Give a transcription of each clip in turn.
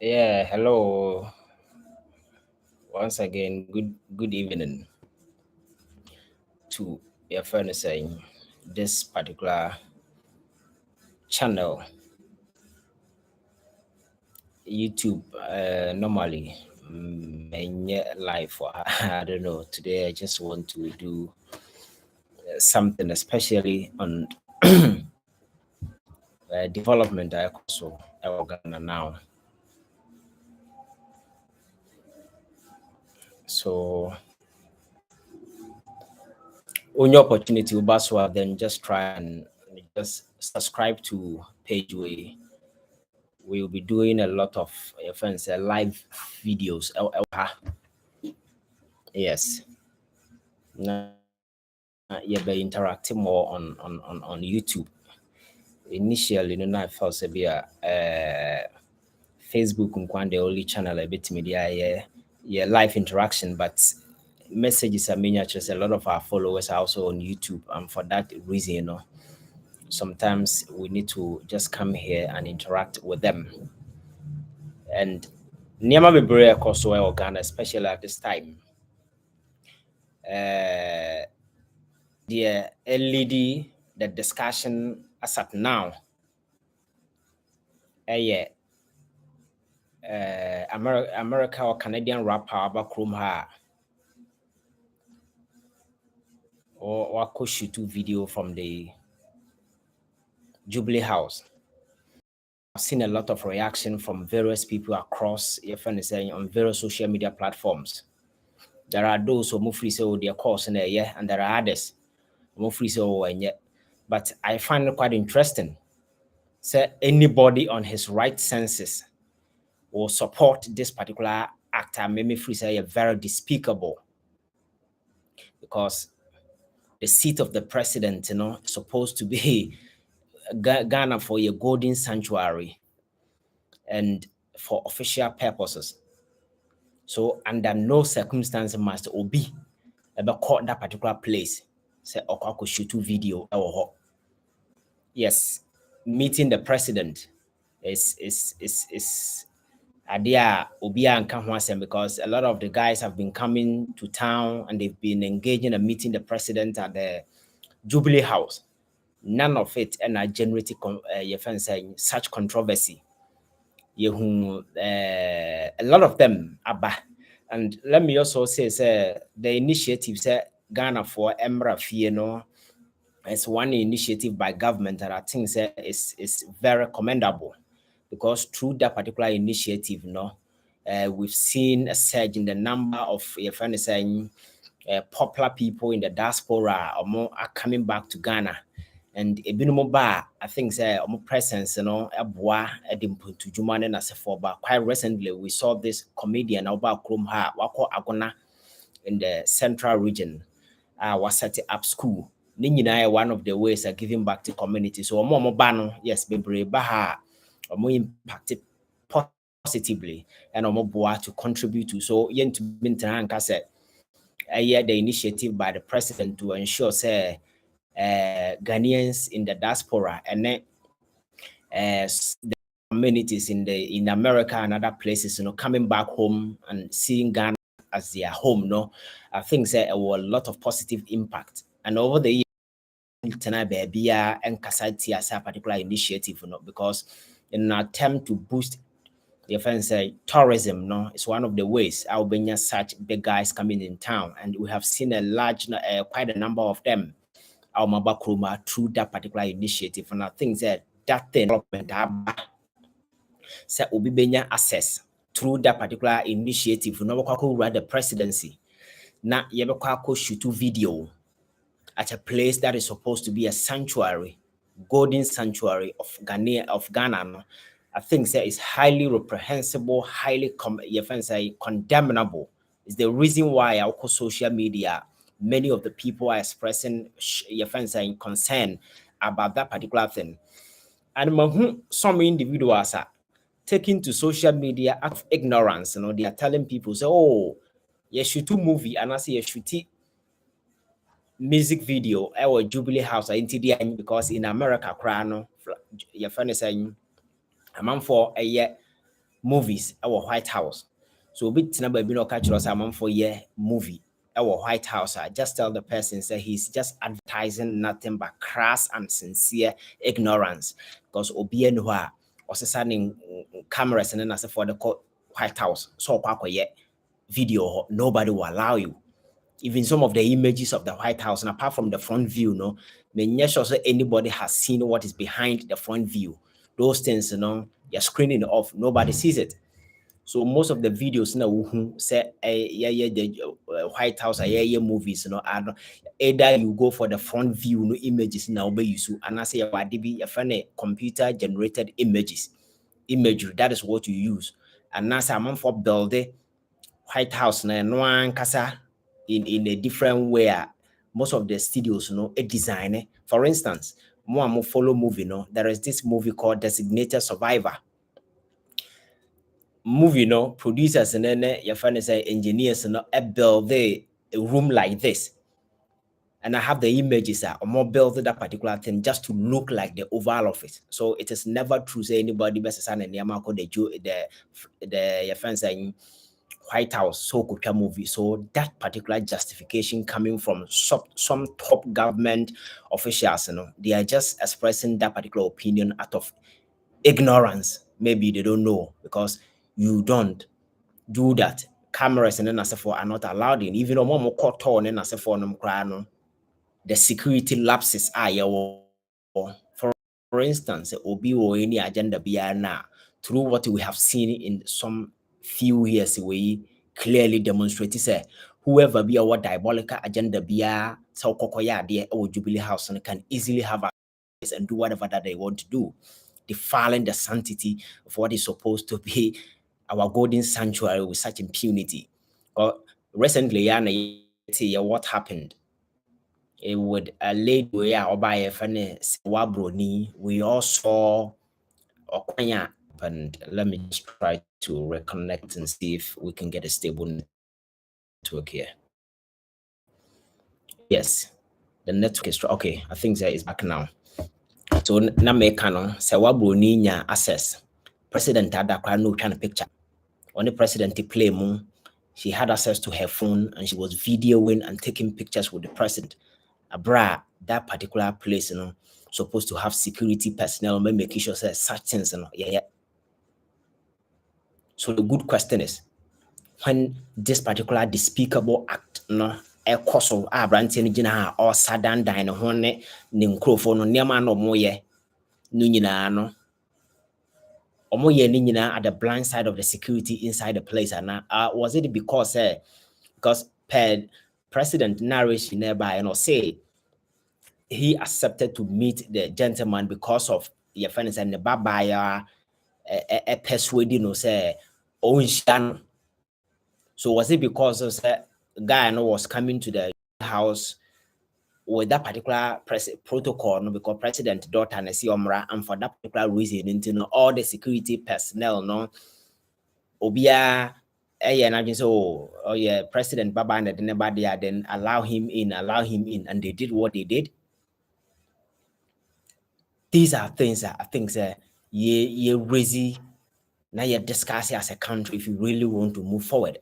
Yeah, hello. Once again, good evening to your friend saying this particular channel, YouTube. Normally, live for I don't know. Today, I just want to do something, especially on development. I also Ghana now. So, on your opportunity, Ubaswa, then just try and just subscribe to page way. We'll be doing a lot of friends live videos. Yes, now you'll be interacting more on YouTube. Initially, I felt to be a Facebook and the only channel a bit media yeah live interaction, but messages are miniatures. A lot of our followers are also on YouTube, and for that reason, sometimes we need to just come here and interact with them. And Niama Bebre Kosoe Ghana, especially at this time. The LED, the discussion as at now, yeah, America or Canadian rapper about Chrome ha or shoot video from the Jubilee House. I've seen a lot of reaction from various people across your friend is saying on various social media platforms. There are those who move free so their course in a year, and there are others who move free so and yet. But I find it quite interesting. Say anybody on his right senses will support this particular actor, Mimi Free say very despicable, because the seat of the president, is supposed to be Ghana for a golden sanctuary and for official purposes. So under no circumstance must Obi ever caught that particular place. Say Okako shoot video. Yes, meeting the president is idea Obia and Kahwasem, because a lot of the guys have been coming to town and they've been engaging and meeting the president at the Jubilee House. None of it and I generated such controversy. A lot of them are. And let me also say the initiative Ghana for Emra Fie, it's one initiative by government that I think is very commendable, because through that particular initiative, we've seen a surge in the number of popular people in the diaspora are coming back to Ghana. And a binomoba, I think presence, Abwa, Edimpu to Juman and Asafo. But quite recently, we saw this comedian Oba Krumha, Wako Agona, in the central region, was setting up school. One of the ways are giving back to community. So bano, yes, Bebre Baha, or more impacted positively, and more to contribute to. So yen to Bintan Cassette, the initiative by the president to ensure say Ghanaians in the diaspora and then the communities in America and other places, coming back home and seeing Ghana as their home. I think there was a lot of positive impact. And over the years, tonight baby and Kasati as a particular initiative, because in an attempt to boost the offense tourism, it's one of the ways Albania such big guys coming in town, and we have seen a large, quite a number of them, our Mabakruma, through that particular initiative. And I think that thing development say Obibenya access through that particular initiative. No run the presidency. Now you shoot video at a place that is supposed to be a sanctuary, golden sanctuary of Ghana. I think that is highly reprehensible, highly condemnable. It's the reason why our social media, many of the people are expressing concern about that particular thing. And some individuals are taking to social media out of ignorance. They are telling people, say, oh, you shoot a movie, and I say you shoot music video our Jubilee House because in America, your friend is saying, I'm for a year movies our White House. So bit number be no catch us among for year movie our White House. I just tell the person say he's just advertising nothing but crass and sincere ignorance. Because obi no ha or sending cameras and then as for the White House. So video, nobody will allow you. Even some of the images of the White House, and apart from the front view, no, may sure anybody has seen what is behind the front view. Those things, you're screening it off. Nobody sees it. So most of the videos now say the White House movies, either you go for the front view images now be use and I say you find computer generated imagery. That is what you use. And now I'm for building White House na no one kasa in a different way. Most of the studios, a design. For instance, more follow movie, there is this movie called Designated Survivor. Movie, producers and then your friend say engineers, build a room like this. And I have the images or more build that particular thing just to look like the oval of it. So it is never true say anybody best and the your friend saying White House so could movie. So that particular justification coming from some top government officials, they are just expressing that particular opinion out of ignorance. Maybe they don't know because you don't do that. Cameras and then as for are not allowed in. Even though more court on and as for the security lapses are for instance, Obi or any agenda be now through what we have seen in some few years we clearly demonstrated say whoever be our diabolical agenda be so kokoya there or Jubilee House and can easily have access and do whatever that they want to do, defiling the sanctity of what is supposed to be our golden sanctuary with such impunity. But recently, what happened? It would a lady where or by a funny wabroni, we all saw Okwanya, and let me just try to reconnect and see if we can get a stable network here. Yes, the network is okay. I think that is back now. So na me canon say wabroni nya access. President Adakwa no trying picture. On the president play moon, she had access to her phone and she was videoing and taking pictures with the president. Abra, that particular place, supposed to have security personnel, making sure that such things, yeah. So the good question is, when this particular despicable act, a course of Abrantin or Sadan Dine, Hone, Nimcrophone, Nema no moye, Nunina, at the blind side of the security inside the place, and was it because President Narish nearby, say he accepted to meet the gentleman because of your friends and the babaya persuading say so was it because of guy was coming to the house with that particular protocol because president daughter and and for that particular reason all the security personnel obia president baba and then allow him in and they did what they did. These are things that I think that you're crazy. Now you're discussing as a country if you really want to move forward.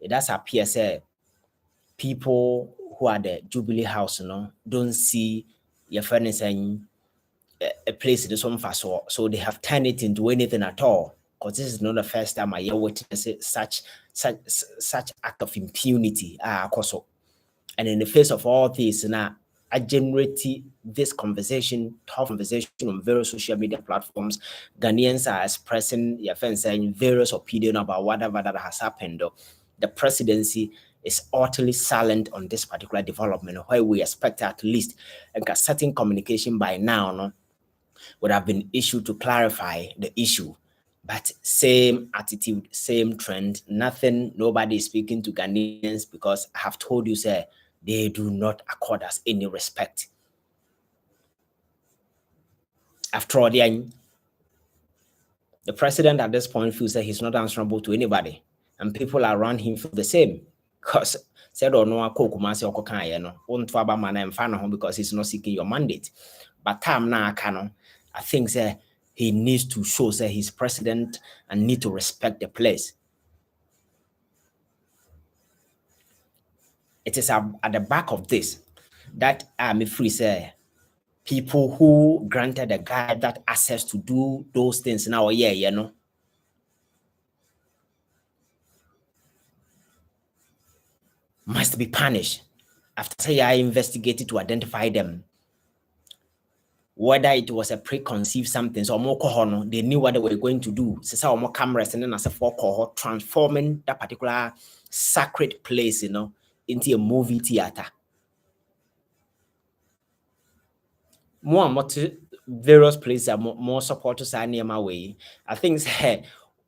It does appear say people who are the Jubilee House, don't see your friend saying a place in this one for so they have turned it into anything at all. Because this is not the first time I hear witnessing such act of impunity. And in the face of all this, now I generate this tough conversation on various social media platforms. Ghanaians are expressing their fans saying various opinions about whatever that has happened. The presidency is utterly silent on this particular development, where we expect at least a certain communication by now would have been issued to clarify the issue. But same attitude, same trend, nothing, nobody is speaking to Ghanaians because I have told you, sir, they do not accord us any respect. After all, the president at this point feels that he's not answerable to anybody, and people around him feel the same. Because said or no, because he's not seeking your mandate. But time now, I think that he needs to show that he's president and need to respect the place. It is at the back of this that I'm free say people who granted the guy that access to do those things now, must be punished after say I investigated to identify them. Whether it was a preconceived something, so more they knew what they were going to do. So more cameras and then as a for transforming that particular sacred place, into a movie theater. More and more various places are more supporters are near my way. I think hey,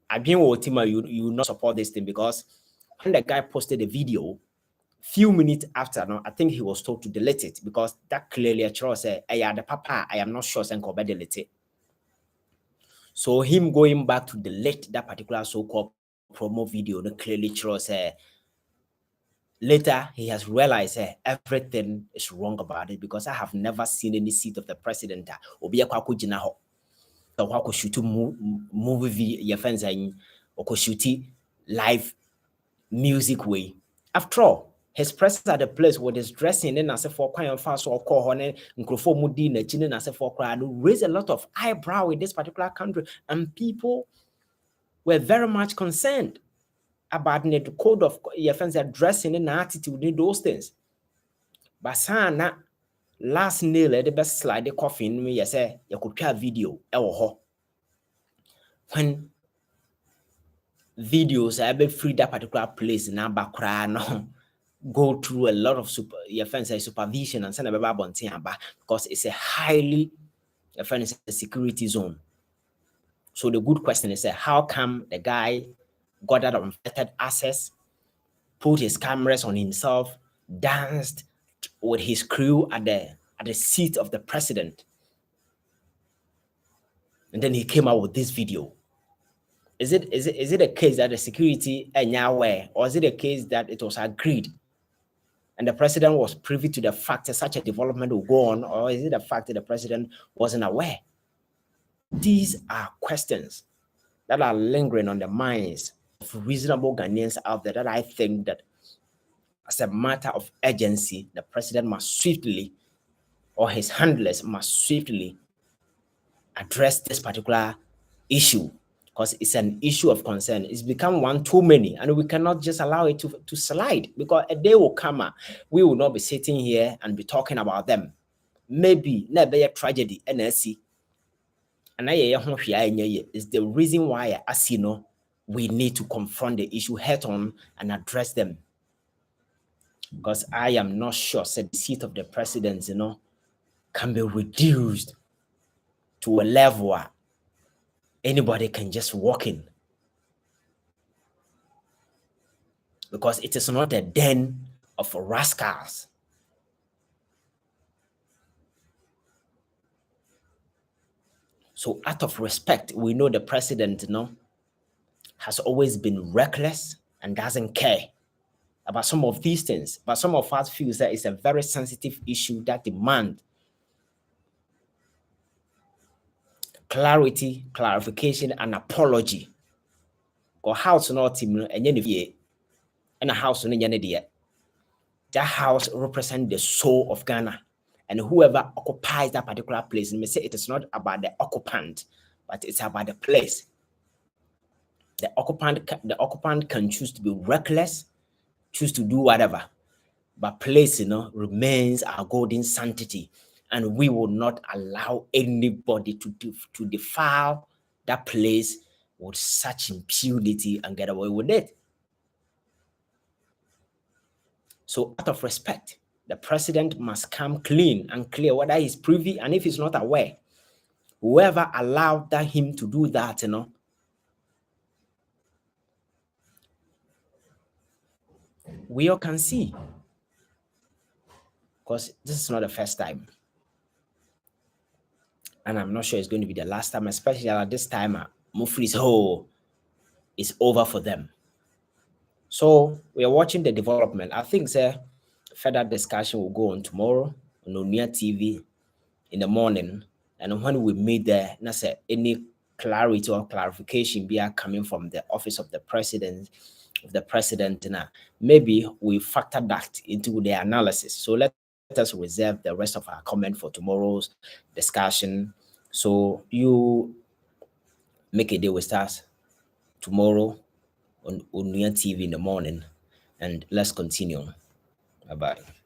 I been with him, you not support this thing because when the guy posted the video, few minutes after, no, I think he was told to delete it because that clearly a choice said, "I the papa, I am not sure and could delete it." So him going back to delete that particular so-called promo video, no clearly shows later he has realized everything is wrong about it because I have never seen any seat of the president obi akwa jina ho ko shoot movie your fans or shoot live music way. After all, his presence at the place with his dressing and as a for quite fast or call on microphone mudi na chin as a for crowd raised a lot of eyebrow in this particular country, and people were very much concerned about the code of your friends dressing and attitude in those things. But sana last nail the best slide the coffin me say you could try video when videos I be free that particular place in no go through a lot of supervision and send a because it's a highly a security zone. So the good question is how come the guy got that unfettered access, put his cameras on himself, danced with his crew at the seat of the president, and then he came out with this video? Is it a case that the security aware, or is it a case that it was agreed and the president was privy to the fact that such a development will go on, or is it the fact that the president wasn't aware? These are questions that are lingering on the minds of reasonable Ghanaians out there that I think that as a matter of urgency, the president must swiftly, or his handlers must swiftly address this particular issue, because it's an issue of concern. It's become one too many, and we cannot just allow it to slide, because a day will come, we will not be sitting here and be talking about them. Maybe never a tragedy, NSC. And is the reason why, as you know, we need to confront the issue head on and address them. Because I am not sure that the seat of the president, can be reduced to a level where anybody can just walk in. Because it is not a den of rascals. So out of respect, we know the president, has always been reckless and doesn't care about some of these things. But some of us feel that it's a very sensitive issue that demands clarity, clarification, and apology. Because house not team and a house no that house represents the soul of Ghana. And whoever occupies that particular place, may say it is not about the occupant, but it's about the place. The occupant can choose to be reckless, choose to do whatever, but place, remains our golden sanctity, and we will not allow anybody to defile that place with such impunity and get away with it. So out of respect, the president must come clean and clear whether he's privy, and if he's not aware, whoever allowed him to do that, we all can see. Because this is not the first time. And I'm not sure it's going to be the last time, especially at this time, Mufri's whole is over for them. So we are watching the development. I think further discussion will go on tomorrow on Onia TV in the morning. And when we meet there, na say any clarity or clarification be coming from the office of the president, now maybe we factor that into the analysis. So let us reserve the rest of our comment for tomorrow's discussion. So you make a deal with us tomorrow on Unia TV in the morning, and let's continue. Bye bye.